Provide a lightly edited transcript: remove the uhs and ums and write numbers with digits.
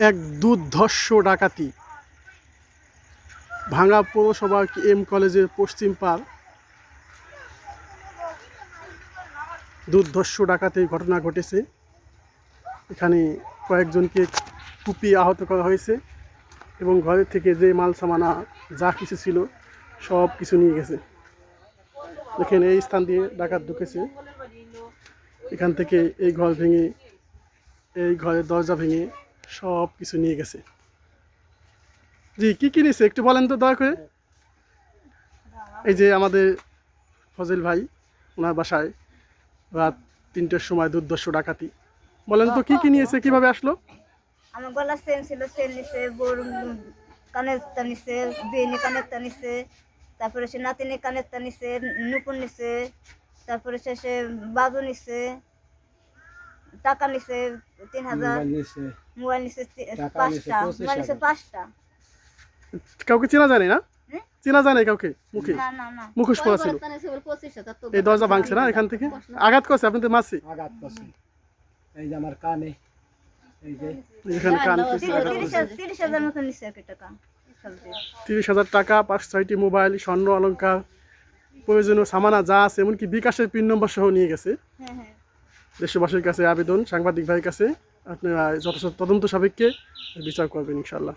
এক দুর্ধর্ষ ডাকাতি ভাঙ্গা পৌরসভা এম কলেজের পশ্চিম পাড়। দুর্ধর্ষ ডাকাতির ঘটনা ঘটেছে। এখানে কয়েকজনকে কুপিয়ে আহত করা হয়েছে এবং ঘরের থেকে যে মাল সামানা যা কিছু ছিল সব কিছু নিয়ে গেছে। দেখেন এই স্থান দিয়ে ডাকাত ঢুকেছে। এখান থেকে এই ঘর ভেঙে, এই ঘরের দরজা ভেঙে সব কিছু নিয়ে গেছে। জি, কি নিয়েছে একটু বলেন তো দয়া করে। এই যে আমাদের ফজল ভাই, ওনার বাসায় রাত 3টার সময় দুর্ধর্ষ ডাকাতি। বলেন তো কি নিয়েছে, কিভাবে আসলো? আমার গলার চেন ছিল, চেন নিছে, বোর কানের তা নিছে, বেনি কানের তা নিছে, তারপরে সে নাতিনি কানের তা নিছে, নুপুর নিছে, তারপরে সে বাজু নিছে, টাকা নিছে 3000, মোবাইল নিছে 5টা, মোবাইল নিছে 5টা। কাউকে চেনা জানে না? চেনা জানে কাউকে মুখে? না না না, মুখোশ পরা ছিল। এই দরজা ভাঙছে না এখান থেকে? আঘাত করছে আপনাদের মাসি? আঘাত করছে। এই যে আমার কানে, এই যে এখানে কান 30,000 মতো নিছে এক টাকা। 30,000 টাকা, 5-6টি মোবাইল, স্বর্ণ অলংকার, প্রয়োজনীয় সামানা যা আছে, এমনকি বিকাশের পিন নম্বর সহ নিয়ে গেছে। হ্যাঁ হ্যাঁ, দেশবাসীর কাছে আবেদন, সাংবাদিক ভাইয়ের কাছে, আপনারা যথাযথ তদন্ত সাপেক্ষে বিচার করবেন ইনশাআল্লাহ।